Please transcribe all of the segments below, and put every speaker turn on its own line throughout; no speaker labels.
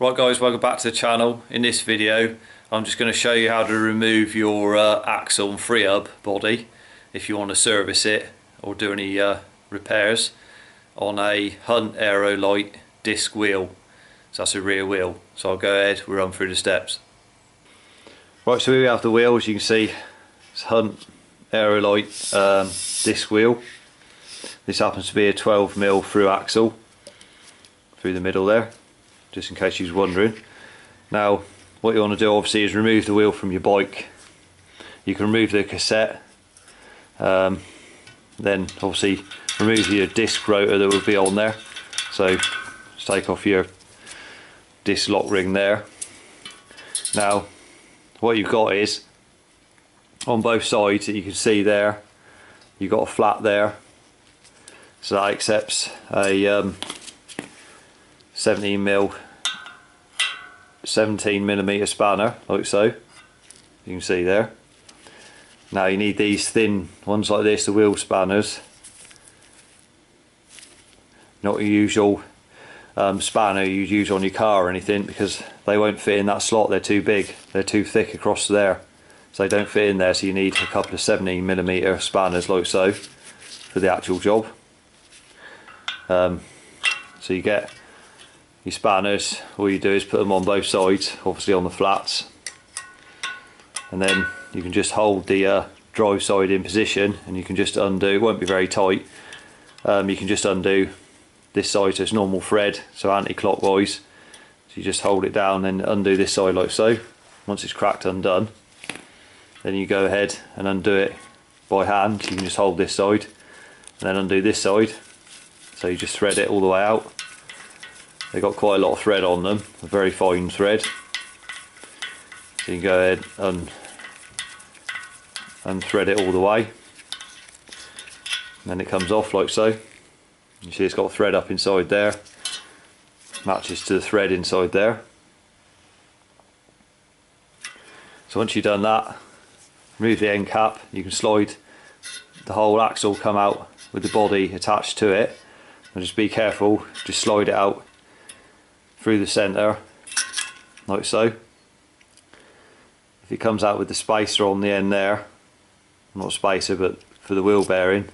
Right guys, welcome back to the channel. In this video I'm just going to show you how to remove your axle and Freehub body if you want to service it or do any repairs on a Hunt Aero light disc wheel. So that's a rear wheel. So I'll go ahead, we'll run through the steps. Right, so here we have the wheel. As you can see, it's Hunt Aero light disc wheel. This happens to be a 12mm through axle through the middle there, just in case you was wondering. Now what you want to do obviously is remove the wheel from your bike. You can remove the cassette, then obviously remove your disc rotor that would be on there. So just take off your disc lock ring there. Now what you've got is on both sides that you can see there, you've got a flat there, so that accepts a 17mm spanner, like so. You can see there. Now you need these thin ones like this, the wheel spanners, not your usual spanner you'd use on your car or anything, because they won't fit in that slot. They're too big, they're too thick across there, so they don't fit in there. So you need a couple of 17mm spanners like so for the actual job. So you get your spanners, all you do is put them on both sides, obviously on the flats, and then you can just hold the drive side in position and you can just undo. It won't be very tight. You can just undo this side, so it's normal thread, so anti-clockwise. So you just hold it down and undo this side like so. Once it's cracked undone, then you go ahead and undo it by hand. You can just hold this side and then undo this side. So you just thread it all the way out. They've got quite a lot of thread on them, a very fine thread. So you can go ahead and thread it all the way. And then it comes off like so. You see it's got a thread up inside there, matches to the thread inside there. So once you've done that, remove the end cap. You can slide the whole axle, come out with the body attached to it, and just be careful, just slide it out through the centre like so. If it comes out with the spacer on the end there, not spacer but for the wheel bearing,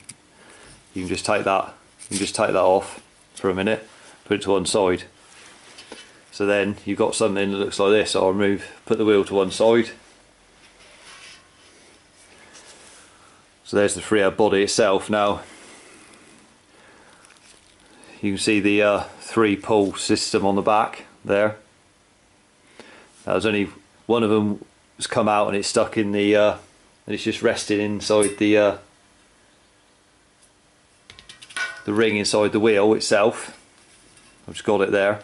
you can just take that off for a minute, put it to one side. So then you've got something that looks like this. I'll put the wheel to one side. So there's the Freehub body itself. Now you can see the 3-pull system on the back there. Now there's only one of them has come out and it's stuck in the and it's just resting inside the ring inside the wheel itself. I've just got it there.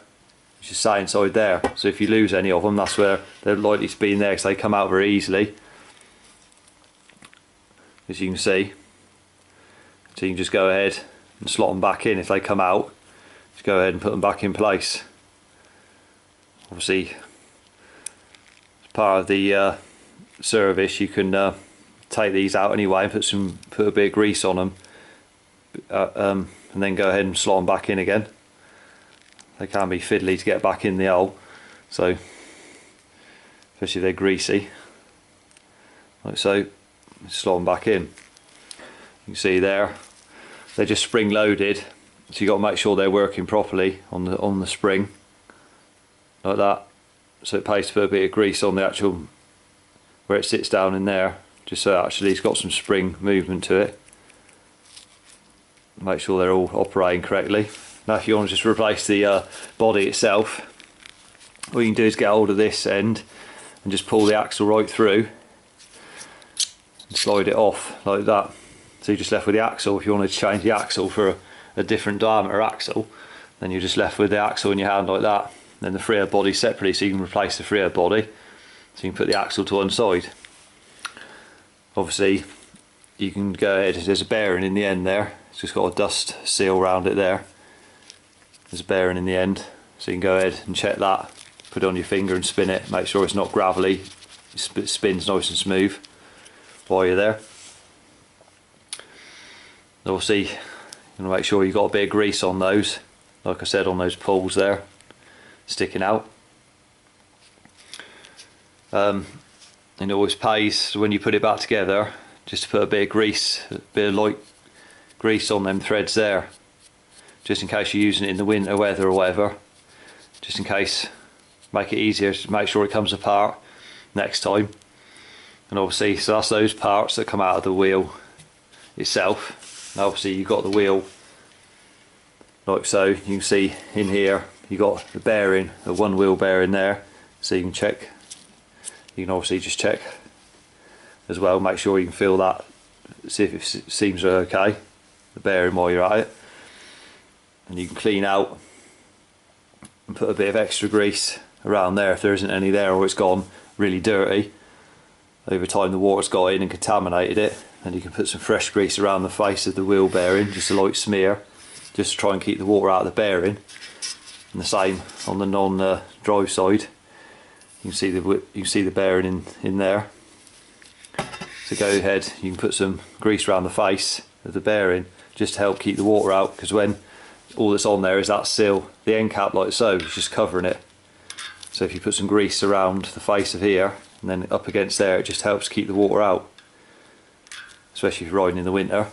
It's just sat inside there. So if you lose any of them, that's where they're likely to be in there, because they come out very easily, as you can see. So you can just go ahead and slot them back in. If they come out, just go ahead and put them back in place. Obviously, as part of the service, you can take these out anyway and put a bit of grease on them, and then go ahead and slot them back in again. They can be fiddly to get back in the hole, so especially if they're greasy, like so. Slot them back in. You can see there, they're just spring loaded, so you've got to make sure they're working properly on the spring, like that. So it pays to put a bit of grease on the actual where it sits down in there, just so actually it's got some spring movement to it. Make sure they're all operating correctly. Now if you want to just replace the body itself, all you can do is get hold of this end and just pull the axle right through and slide it off like that. So you're just left with the axle. If you want to change the axle for a different diameter axle, then you're just left with the axle in your hand like that. Then the Freehub body separately, so you can replace the Freehub body. So you can put the axle to one side. Obviously you can go ahead, there's a bearing in the end there. It's just got a dust seal around it there. There's a bearing in the end, so you can go ahead and check that. Put it on your finger and spin it. Make sure it's not gravelly. It spins nice and smooth while you're there. Obviously, you want to make sure you've got a bit of grease on those, like I said, on those pulls there, sticking out. And it always pays when you put it back together just to put a bit of grease, a bit of light grease on them threads there, just in case you're using it in the winter weather or whatever, just in case, make it easier to make sure it comes apart next time. And obviously, so that's those parts that come out of the wheel itself. Now obviously you've got the wheel like so. You can see in here you got the bearing, the one wheel bearing there, so you can check. You can obviously just check as well, make sure you can feel that, see if it seems okay, the bearing while you're at it. And you can clean out and put a bit of extra grease around there if there isn't any there, or it's gone really dirty. Over time the water's got in and contaminated it, and you can put some fresh grease around the face of the wheel bearing, just a light smear, just to try and keep the water out of the bearing. And the same on the non-drive side. You can see the bearing in there. So go ahead, you can put some grease around the face of the bearing just to help keep the water out, because when all that's on there is that seal, the end cap like so, is just covering it. So if you put some grease around the face of here and then up against there, it just helps keep the water out, especially if you're riding in the winter.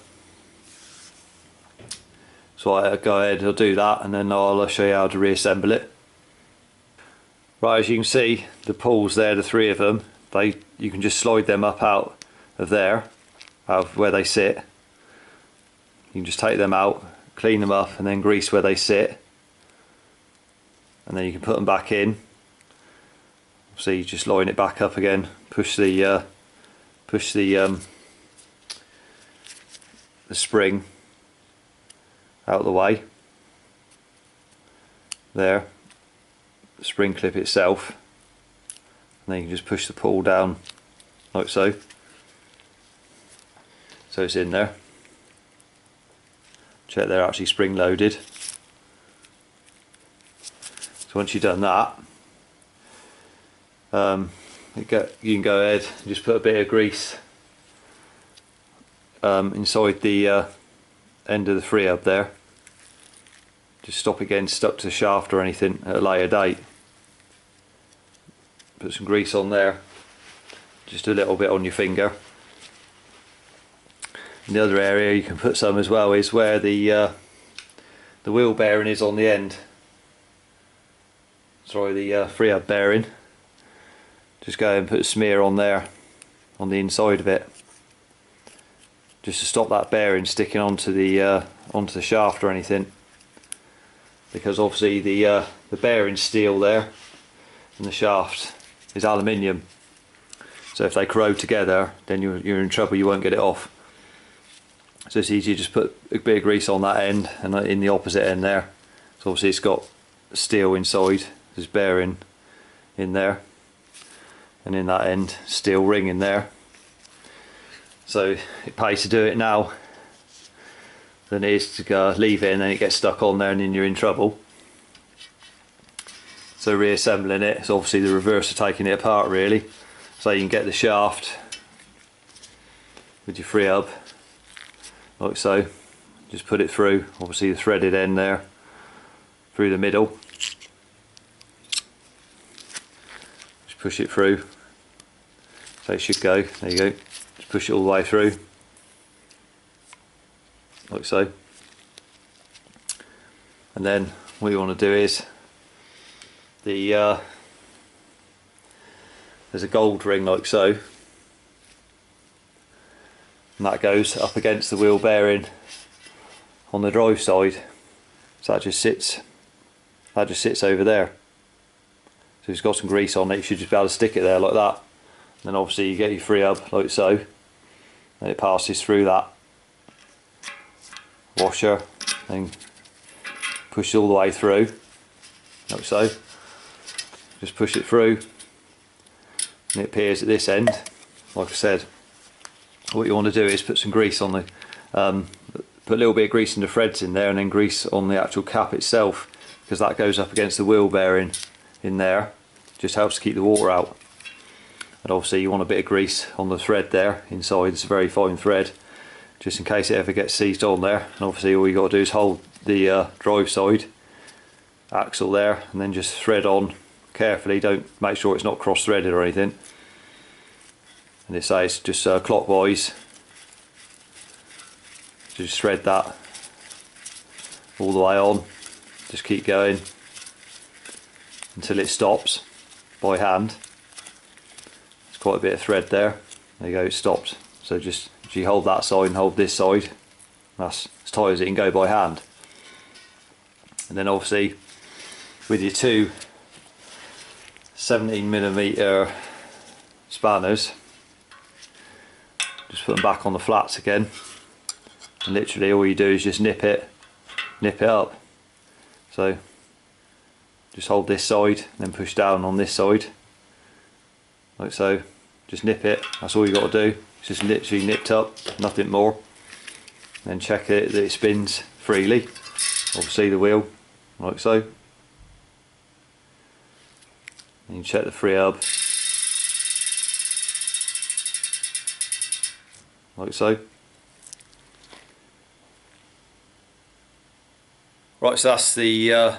So I'll go ahead, I'll do that, and then I'll show you how to reassemble it. Right, as you can see, the pulls there, the three of them, you can just slide them up out of there, out of where they sit. You can just take them out, clean them up, and then grease where they sit, and then you can put them back in. So you just line it back up again, push the spring out of the way there, the spring clip itself, and then you can just push the pull down like so, so it's in there. Check they're actually spring loaded. So once you've done that, you can go ahead and just put a bit of grease inside the end of the Freehub there, just stop it getting stuck to the shaft or anything at a later date. Put some grease on there, just a little bit on your finger. And the other area you can put some as well is where the wheel bearing is on the end. Sorry, the Freehub bearing. Just go and put a smear on there, on the inside of it, just to stop that bearing sticking onto the shaft or anything. Because obviously the bearing's steel there, and the shaft is aluminium. So if they corrode together, then you're in trouble. You won't get it off. So it's easy to just put a bit of grease on that end and in the opposite end there. So obviously it's got steel inside, there's bearing in there, and in that end steel ring in there. So it pays to do it now than it is to go leave it and then it gets stuck on there and then you're in trouble. So reassembling it is obviously the reverse of taking it apart really. So you can get the shaft with your Freehub like so, just put it through, obviously the threaded end there, through the middle, just push it through, so it should go, there you go, just push it all the way through, like so. And then what you want to do is, there's a gold ring like so, and that goes up against the wheel bearing on the drive side, so that just sits over there. So if it's got some grease on it, you should just be able to stick it there like that. And then obviously you get your Freehub like so, and it passes through that washer and push it all the way through like so. Just push it through and it appears at this end. Like I said, what you want to do is put some grease on the put a little bit of grease in the threads in there, and then grease on the actual cap itself, because that goes up against the wheel bearing in there, just helps to keep the water out. And obviously you want a bit of grease on the thread there inside. It's a very fine thread, just in case it ever gets seized on there. And obviously all you got to do is hold the drive side axle there and then just thread on carefully, don't make sure it's not cross-threaded or anything. And it says just clockwise, just thread that all the way on, just keep going until it stops by hand. There's quite a bit of thread there. There you go, it stopped. So just you hold that side and hold this side. That's as tight as it can go by hand. And then obviously with your two 17mm spanners, just put them back on the flats again, and literally all you do is just nip it up. So just hold this side and then push down on this side like so, just nip it, that's all you got to do. It's just literally nipped up, nothing more. Then check it that it spins freely, obviously the wheel like so. And you check the Freehub like so. Right, so that's the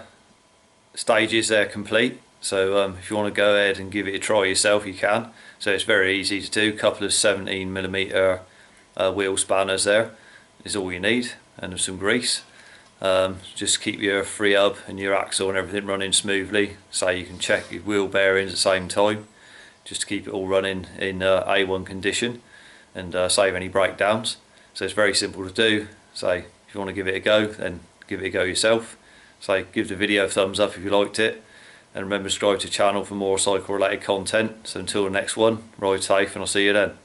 stages there complete. So if you want to go ahead and give it a try yourself, you can. So it's very easy to do. A couple of 17mm wheel spanners there is all you need, and some grease. Just keep your Freehub and your axle and everything running smoothly, so you can check your wheel bearings at the same time, just to keep it all running in A1 condition and save any breakdowns. So it's very simple to do. So if you want to give it a go, then give it a go yourself. So give the video a thumbs up if you liked it, and remember to subscribe to the channel for more cycle related content. So until the next one, ride safe and I'll see you then.